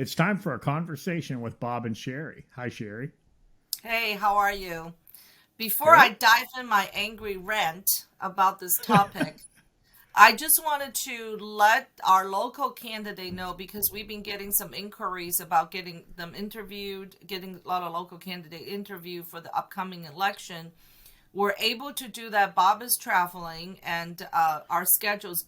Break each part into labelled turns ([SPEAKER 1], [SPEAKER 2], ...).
[SPEAKER 1] It's time for a conversation with Bob and Sherry. Hi, Sherry.
[SPEAKER 2] Hey, how are you? Before
[SPEAKER 1] Good.
[SPEAKER 2] I dive in my angry rant about this topic, I just wanted to let our local candidate know because we've been getting some inquiries about getting them interviewed, getting a lot of local candidate interview for the upcoming election. We're able to do that. Bob is traveling and our schedule's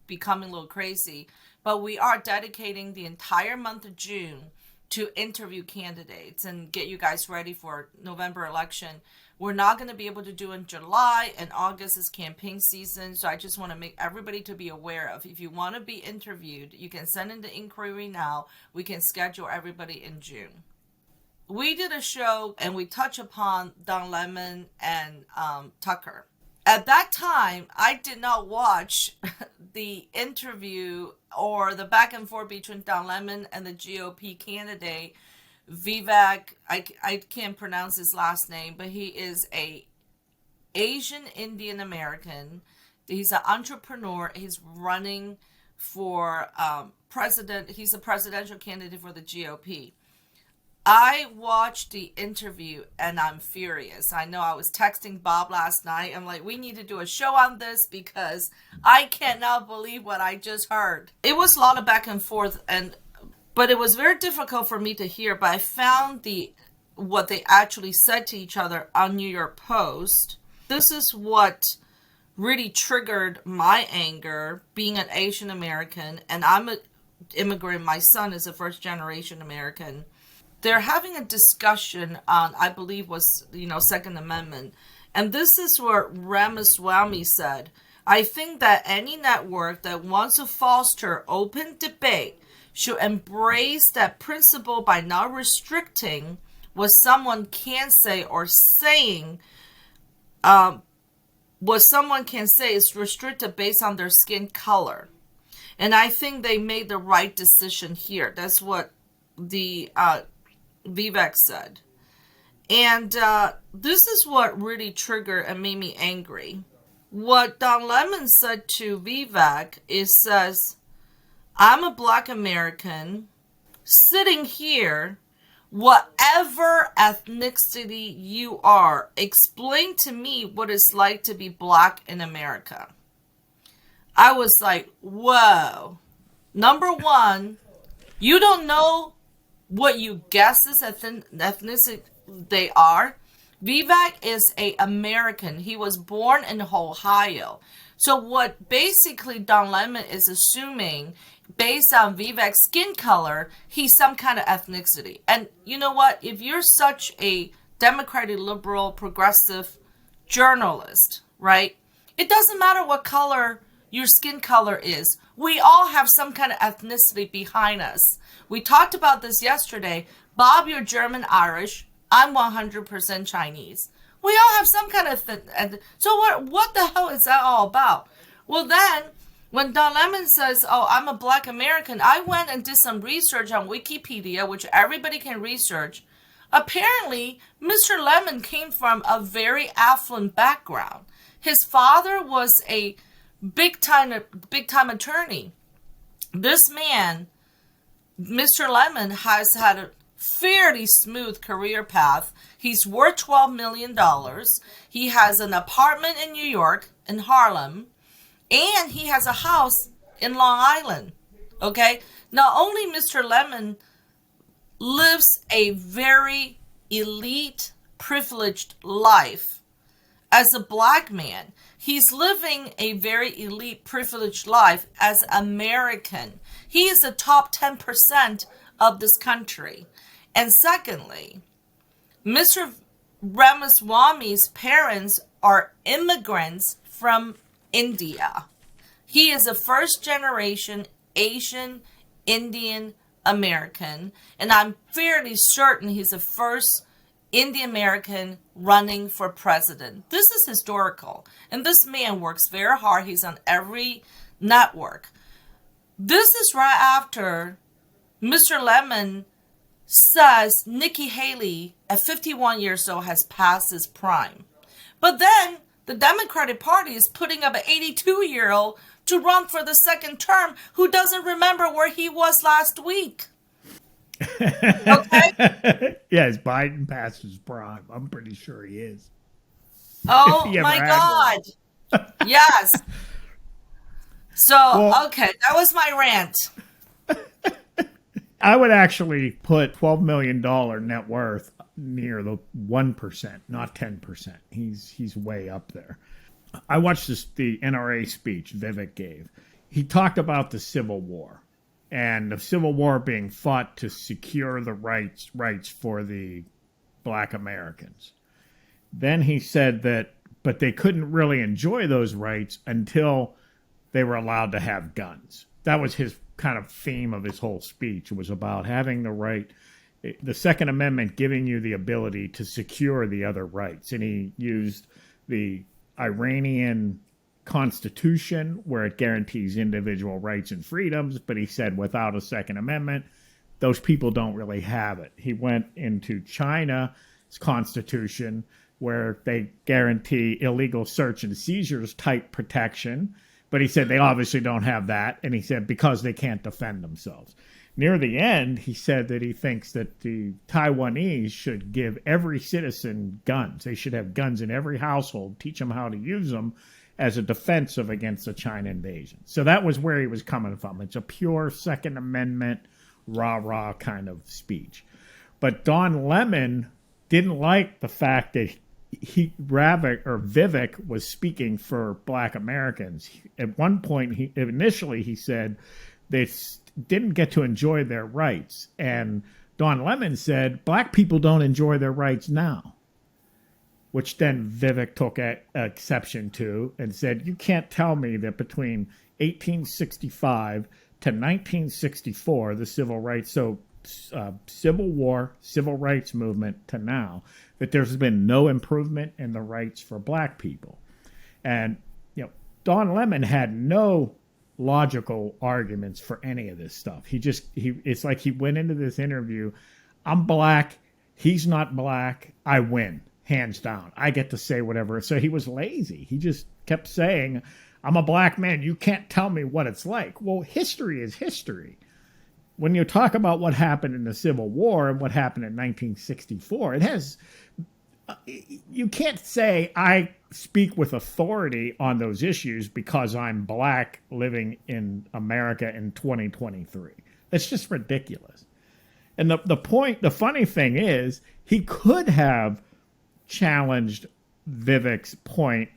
[SPEAKER 2] becoming a little crazy, but we are dedicating the entire month of June to interview candidates and get you guys ready for November election. We're not going to be able to do in July, and August is campaign season, so I just want to make everybody to be aware of. If you want to be interviewed, you can send in the inquiry now. We can schedule everybody in June. We did a show and we touch upon Don Lemon and Tucker. At that time, I did not watch the interview or the back and forth between Don Lemon and the GOP candidate, Vivek. I can't pronounce his last name, but he is a Asian Indian American. He's an entrepreneur. He's running for president. He's a presidential candidate for the GOP. I watched the interview and I'm furious. I know I was texting Bob last night. I'm like, we need to do a show on this because I cannot believe what I just heard. It was a lot of back and forth, but it was very difficult for me to hear. But I found what they actually said to each other on New York Post. This is what really triggered my anger, being an Asian American, and I'm an immigrant. My son is a first generation American. They're having a discussion on, I believe was, Second Amendment. And this is what Ramaswamy said. I think that any network that wants to foster open debate should embrace that principle by not restricting what someone can say or saying. What someone can say is restricted based on their skin color. And I think they made the right decision here. That's what the Vivek said. And this is what really triggered and made me angry. What Don Lemon said to Vivek says, I'm a Black American sitting here, whatever ethnicity you are, explain to me what it's like to be Black in America. I was like, whoa. Number one, you don't know what you guess is ethnicity they are. Vivek is an American. He was born in Ohio. So what basically Don Lemon is assuming, based on Vivek's skin color, he's some kind of ethnicity. And you know what? If you're such a democratic, liberal, progressive journalist, right? It doesn't matter what color your skin color is. We all have some kind of ethnicity behind us. We talked about this yesterday. Bob, you're German Irish. I'm 100% Chinese. We all have some kind of so what the hell is that all about? Well, then when Don Lemon says, "Oh, I'm a Black American," I went and did some research on Wikipedia, which everybody can research. Apparently, Mr. Lemon came from a very affluent background. His father was a big time attorney. This man, Mr. Lemon, has had a fairly smooth career path. He's worth $12 million. He has an apartment in New York, in Harlem, and he has a house in Long Island. Okay? Not only Mr. Lemon lives a very elite, privileged life as a Black man, he's living a very elite, privileged life as American. He is the top 10% of this country. And secondly, Mr. Ramaswamy's parents are immigrants from India. He is a first generation Asian Indian American, and I'm fairly certain he's the first Indian American running for president. This is historical, and this man works very hard. He's on every network. This is right after Mr. Lemon says Nikki Haley at 51 years old has passed his prime. But then the Democratic Party is putting up an 82-year-old to run for the second term who doesn't remember where he was last week. Okay?
[SPEAKER 1] Yes, Biden passed his prime. I'm pretty sure he is. If
[SPEAKER 2] Oh
[SPEAKER 1] he ever
[SPEAKER 2] my
[SPEAKER 1] had
[SPEAKER 2] God.
[SPEAKER 1] one.
[SPEAKER 2] Yes. So,
[SPEAKER 1] Well,
[SPEAKER 2] okay, that was my rant.
[SPEAKER 1] I would actually put $12 million net worth near the 1%, not 10%. He's way up there. I watched the NRA speech Vivek gave. He talked about the Civil War and the Civil War being fought to secure the rights for the Black Americans. Then he said that, but they couldn't really enjoy those rights until they were allowed to have guns. That was his kind of theme of his whole speech. It was about having the right, the Second Amendment giving you the ability to secure the other rights. And he used the Iranian Constitution, where it guarantees individual rights and freedoms, but he said without a Second Amendment, those people don't really have it. He went into China's Constitution, where they guarantee illegal search and seizures type protection, but he said they obviously don't have that, and he said because they can't defend themselves. Near the end, he said that he thinks that the Taiwanese should give every citizen guns. They should have guns in every household, teach them how to use them as a defensive against the China invasion. So that was where he was coming from. It's a pure Second Amendment, rah-rah kind of speech. But Don Lemon didn't like the fact that Vivek was speaking for Black Americans. At one point, initially he said they didn't get to enjoy their rights. And Don Lemon said, Black people don't enjoy their rights now. Which then Vivek took exception to and said, you can't tell me that between 1865 to 1964, the civil rights, Civil War, civil rights movement to now, that there's been no improvement in the rights for Black people. And, Don Lemon had no logical arguments for any of this stuff. It's like he went into this interview, I'm Black, he's not Black, I win, hands down. I get to say whatever. So he was lazy. He just kept saying, I'm a Black man, you can't tell me what it's like. Well, history is history. When you talk about what happened in the Civil War and what happened in 1964, you can't say I speak with authority on those issues because I'm Black living in America in 2023. It's just ridiculous. And the funny thing is, he could have challenged Vivek's point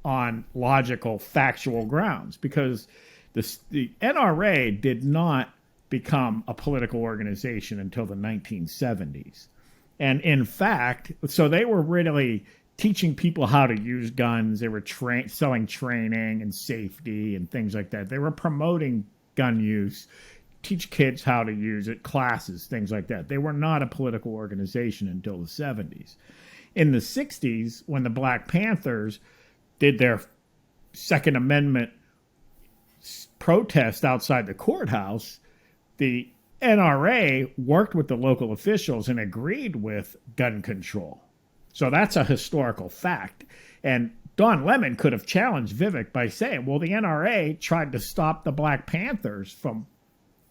[SPEAKER 1] on logical, factual grounds, because the NRA did not become a political organization until the 1970s. And in fact, so they were really teaching people how to use guns. They were selling training and safety and things like that. They were promoting gun use, teach kids how to use it, classes, things like that. They were not a political organization until the 70s. In the 60s, when the Black Panthers did their Second Amendment protest outside the courthouse, the NRA worked with the local officials and agreed with gun control. So that's a historical fact. And Don Lemon could have challenged Vivek by saying, well, the NRA tried to stop the Black Panthers from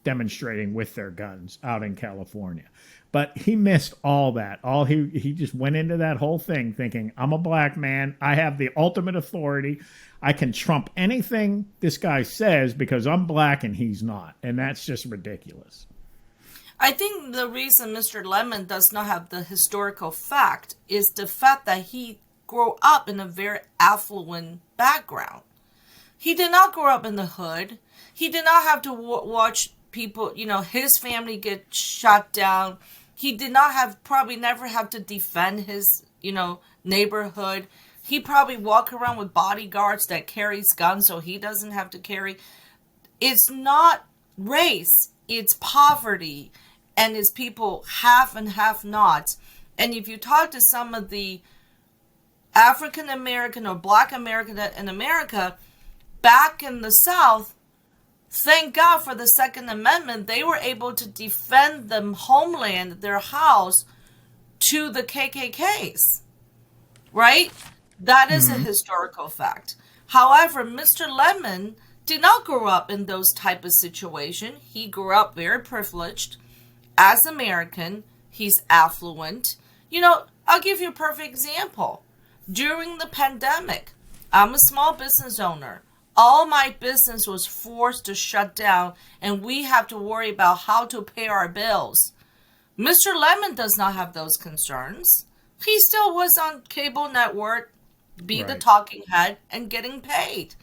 [SPEAKER 1] demonstrating with their guns out in California. But he missed all that. He just went into that whole thing thinking, I'm a Black man. I have the ultimate authority. I can trump anything this guy says because I'm Black and he's not. And that's just ridiculous.
[SPEAKER 2] I think the reason Mr. Lemon does not have the historical fact is the fact that he grew up in a very affluent background. He did not grow up in the hood. He did not have to watch people, his family get shot down. He did not probably never have to defend his, neighborhood. He probably walk around with bodyguards that carries guns so he doesn't have to carry. It's not race, it's poverty, and it's people have and have not. And if you talk to some of the African American or Black American in America, back in the South, thank God for the Second Amendment, they were able to defend the homeland, their house, to the KKKs, right? That is a historical fact. However, Mr. Lemon did not grow up in those type of situation. He grew up very privileged, As American, he's affluent. You know, I'll give you a perfect example. During the pandemic, I'm a small business owner. All my business was forced to shut down, and we have to worry about how to pay our bills. Mr. Lemon does not have those concerns. He still was on cable network, be the talking head, and getting paid.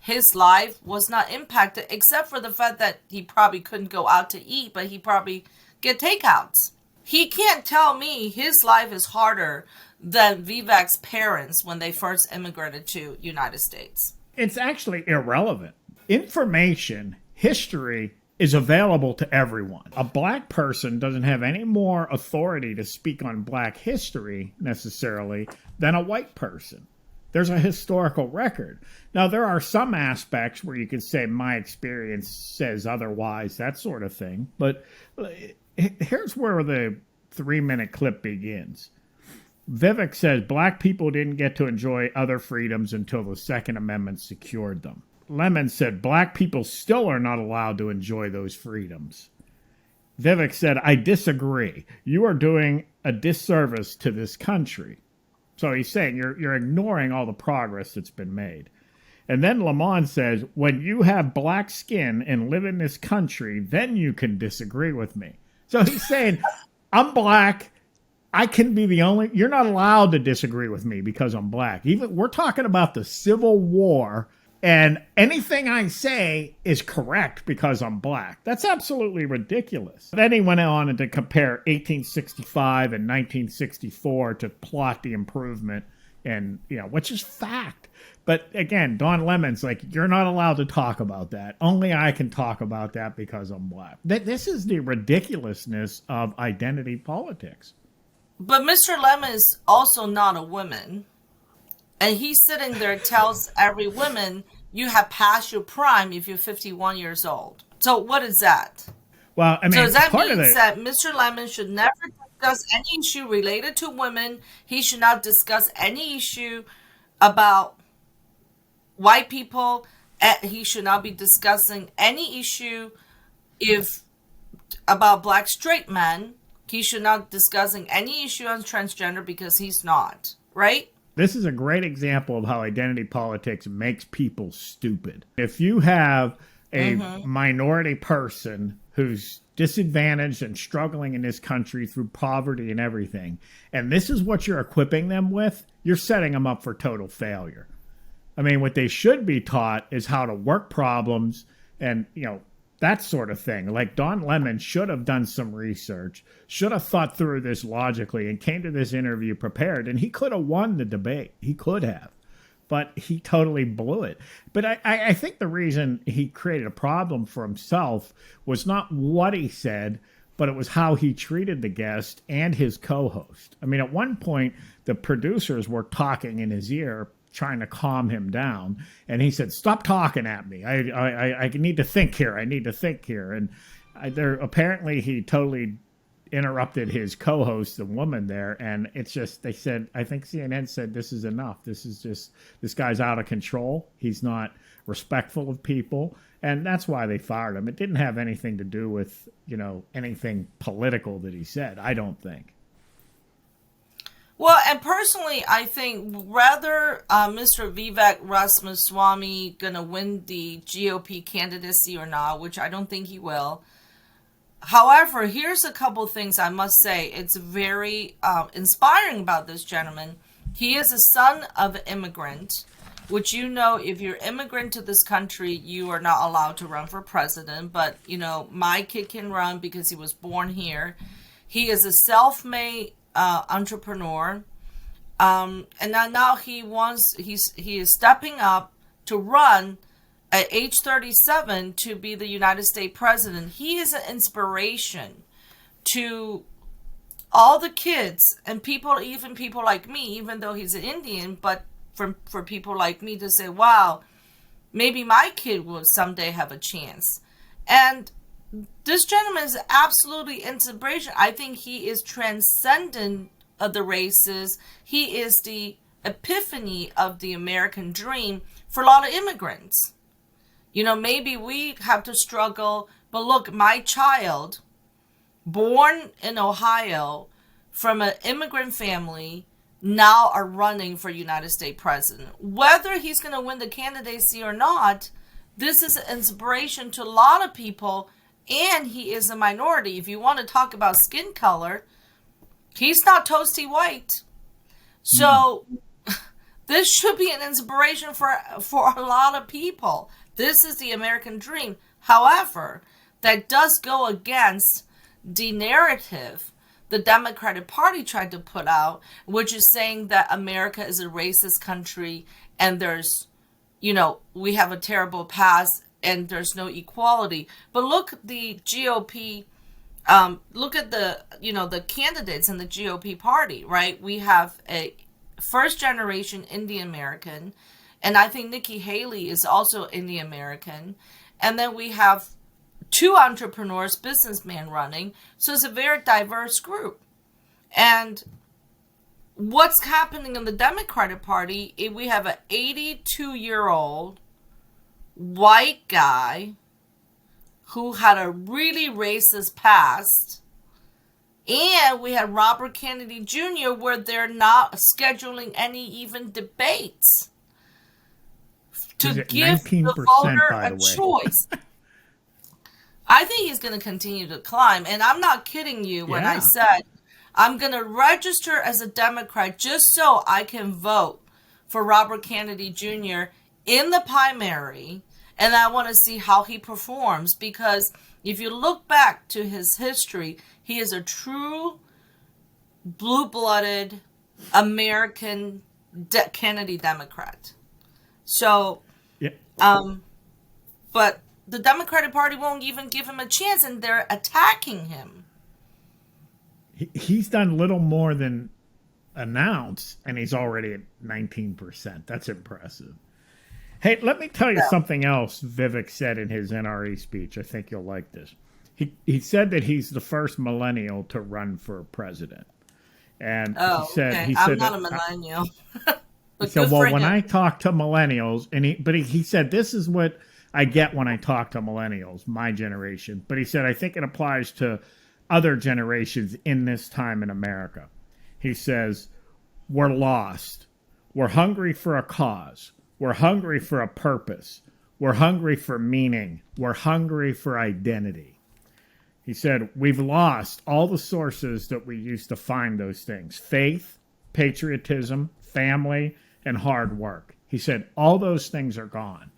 [SPEAKER 2] His life was not impacted, except for the fact that he probably couldn't go out to eat, but he probably get takeouts. He can't tell me his life is harder than Vivek's parents when they first immigrated to United States.
[SPEAKER 1] It's actually irrelevant. Information, history is available to everyone. A black person doesn't have any more authority to speak on black history necessarily than a white person. There's a historical record. Now, there are some aspects where you can say my experience says otherwise, that sort of thing. But here's where the 3-minute clip begins. Vivek says black people didn't get to enjoy other freedoms until the Second Amendment secured them. Lemon said black people still are not allowed to enjoy those freedoms. Vivek said, I disagree. You are doing a disservice to this country. So he's saying you're ignoring all the progress that's been made. And then Lemon says, when you have black skin and live in this country, then you can disagree with me. So he's saying, I'm black. I can be the only, you're not allowed to disagree with me because I'm black. Even we're talking about the Civil War, and anything I say is correct because I'm black. That's absolutely ridiculous. Then he went on to compare 1865 and 1964 to plot the improvement, and which is fact. But again, Don Lemon's like, you're not allowed to talk about that. Only I can talk about that because I'm black. This is the ridiculousness of identity politics.
[SPEAKER 2] But Mr. Lemon is also not a woman. And he's sitting there tells every woman, you have passed your prime if you're 51 years old. So what is that?
[SPEAKER 1] Well, I mean,
[SPEAKER 2] so that means that Mr. Lemon should never discuss any issue related to women. He should not discuss any issue about white people. He should not be discussing any issue about black straight men. He should not be discussing any issue on transgender because he's not, right?
[SPEAKER 1] This is a great example of how identity politics makes people stupid. If you have a minority person who's disadvantaged and struggling in this country through poverty and everything, and this is what you're equipping them with, you're setting them up for total failure. I mean, what they should be taught is how to work problems and, that sort of thing. Like Don Lemon should have done some research, should have thought through this logically, and came to this interview prepared. And he could have won the debate. He could have. But he totally blew it. But I think the reason he created a problem for himself was not what he said, but it was how he treated the guest and his co-host. I mean, at one point, the producers were talking in his ear, trying to calm him down, and he said, stop talking at me. I need to think here. I need to think here. And apparently he totally interrupted his co-host, the woman there, and it's just, they said, I think CNN said, this is enough. This guy's out of control. He's not respectful of people, and that's why they fired him. It didn't have anything to do with, anything political that he said, I don't think.
[SPEAKER 2] Well, and personally, I think whether Mr. Vivek Ramaswamy gonna win the GOP candidacy or not, which I don't think he will. However, here's a couple things I must say. It's very inspiring about this gentleman. He is a son of an immigrant, which if you're immigrant to this country, you are not allowed to run for president. But, my kid can run because he was born here. He is a self-made entrepreneur, and now he is stepping up to run at age 37 to be the United States president. He is an inspiration to all the kids and people, even people like me, even though he's an Indian, but for people like me to say, wow, maybe my kid will someday have a chance. And this gentleman is absolutely inspiration. I think he is transcendent of the races. He is the epiphany of the American dream for a lot of immigrants. Maybe we have to struggle, but look, my child born in Ohio from an immigrant family now are running for United States president. Whether he's going to win the candidacy or not, this is an inspiration to a lot of people, and he is a minority. If you want to talk about skin color, he's not toasty white. So this should be an inspiration for a lot of people. This is the American dream. However, that does go against the narrative the Democratic Party tried to put out, which is saying that America is a racist country and there's, we have a terrible past and there's no equality. But look at the GOP, look at the candidates in the GOP party, right? We have a first generation Indian American, and I think Nikki Haley is also Indian American. And then we have 2 entrepreneurs, businessmen running. So it's a very diverse group. And what's happening in the Democratic Party, we have an 82-year-old white guy who had a really racist past. And we had Robert Kennedy Jr., where they're not scheduling any even debates to give the voter a choice. I think he's going to continue to climb. And I'm not kidding you when I said I'm going to register as a Democrat just so I can vote for Robert Kennedy Jr. in the primary. And I want to see how he performs, because if you look back to his history, he is a true blue-blooded American Kennedy Democrat. So, but the Democratic Party won't even give him a chance, and they're attacking him.
[SPEAKER 1] He's done little more than announce, and he's already at 19%. That's impressive. Hey, let me tell you something else Vivek said in his NRE speech. I think you'll like this. He said that he's the first millennial to run for president. And he said,
[SPEAKER 2] okay. I'm not a millennial.
[SPEAKER 1] He said, well, when I talk to millennials, but he said, this is what I get when I talk to millennials, my generation. But he said, I think it applies to other generations in this time in America. He says, we're lost. We're hungry for a cause. We're hungry for a purpose. We're hungry for meaning. We're hungry for identity. He said, we've lost all the sources that we used to find those things: faith, patriotism, family, and hard work. He said, all those things are gone.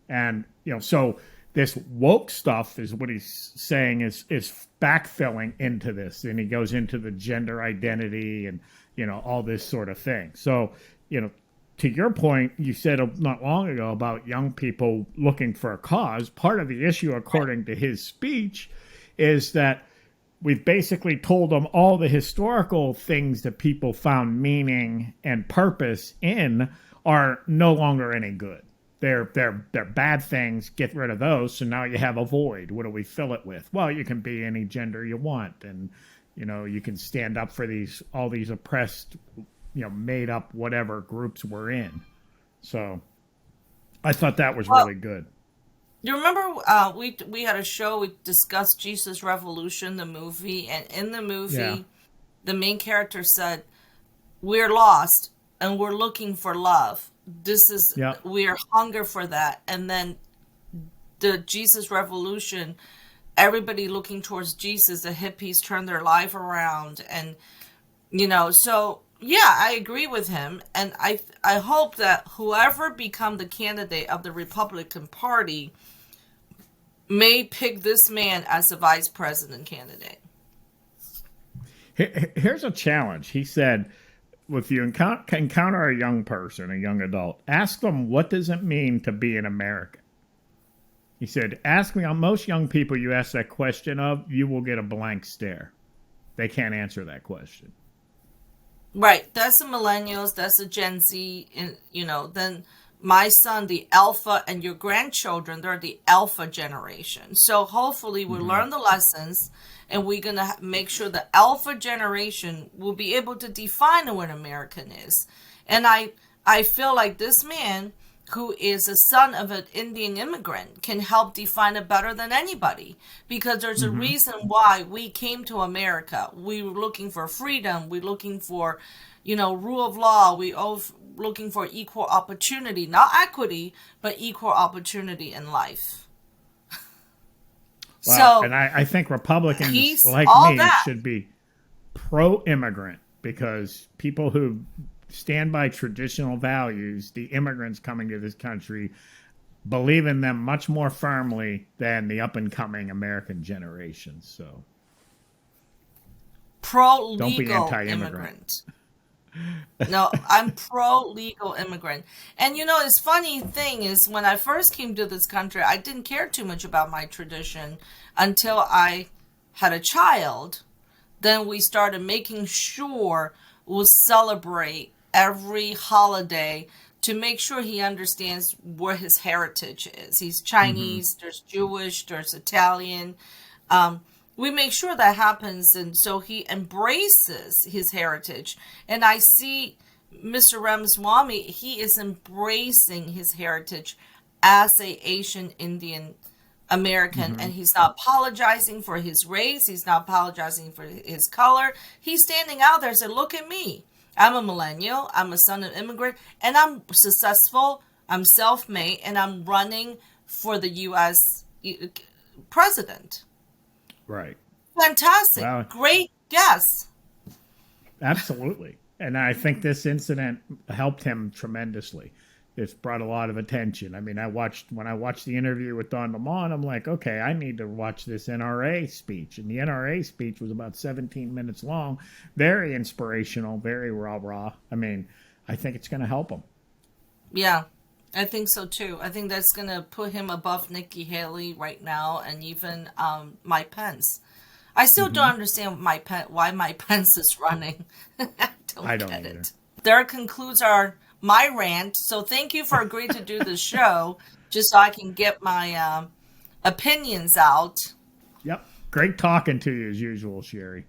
[SPEAKER 1] And, so this woke stuff is what he's saying is backfilling into this. And he goes into the gender identity and, all this sort of thing. So, to your point, you said not long ago about young people looking for a cause. Part of the issue, according to his speech, is that we've basically told them all the historical things that people found meaning and purpose in are no longer any good. They're bad things. Get rid of those. So now you have a void. What do we fill it with? Well, you can be any gender you want, and you can stand up for all these oppressed, made up whatever groups we're in. So I thought that was really good.
[SPEAKER 2] You remember we had a show, we discussed Jesus Revolution, the movie, and in the movie, the main character said, we're lost and we're looking for love. We are hunger for that. And then the Jesus Revolution, everybody looking towards Jesus, the hippies turned their life around. And, so, yeah, I agree with him. And I hope that whoever become the candidate of the Republican Party may pick this man as the vice president candidate.
[SPEAKER 1] Here's a challenge. He said, if you encounter a young person, a young adult, ask them, what does it mean to be an American? He said, ask me, on most young people you ask that question of, you will get a blank stare. They can't answer that question.
[SPEAKER 2] Right. That's the millennials. That's the Gen Z. Then my son, the alpha, and your grandchildren, they're the alpha generation. So hopefully we'll learn the lessons, and we're going to make sure the alpha generation will be able to define what American is. And I feel like this man who is a son of an Indian immigrant, can help define it better than anybody. Because there's a reason why we came to America. We were looking for freedom. We're looking for, rule of law. We are looking for equal opportunity, not equity, but equal opportunity in life.
[SPEAKER 1] Well, and I think Republicans like me should be pro-immigrant, because people who stand by traditional values, the immigrants coming to this country, believe in them much more firmly than the up-and-coming American generation. So,
[SPEAKER 2] pro-legal immigrant. No, I'm pro-legal immigrant. And it's funny thing is, when I first came to this country, I didn't care too much about my tradition until I had a child. Then we started making sure we'll celebrate every holiday to make sure he understands where his heritage is. He's Chinese, there's Jewish, there's Italian. We make sure that happens, and so he embraces his heritage. And I see Mr. Ramaswamy, he is embracing his heritage as a Asian Indian American, and he's not apologizing for his race. He's not apologizing for his color. He's standing out there and saying, look at me. I'm a millennial. I'm a son of immigrant, and I'm successful. I'm self-made, and I'm running for the U.S. president.
[SPEAKER 1] Right.
[SPEAKER 2] Fantastic.
[SPEAKER 1] Wow.
[SPEAKER 2] Great guess.
[SPEAKER 1] Absolutely. And I think this incident helped him tremendously. It's brought a lot of attention. I mean, when I watched the interview with Don Lemon, I'm like, okay, I need to watch this NRA speech. And the NRA speech was about 17 minutes long, very inspirational, very rah-rah. I mean, I think it's going to help him.
[SPEAKER 2] Yeah, I think so too. I think that's going to put him above Nikki Haley right now, and even Mike Pence. I still don't understand why Mike Pence is running. I don't get it. There concludes my rant. So thank you for agreeing to do this show, just so I can get my opinions out.
[SPEAKER 1] Yep. Great talking to you as usual, Sherry.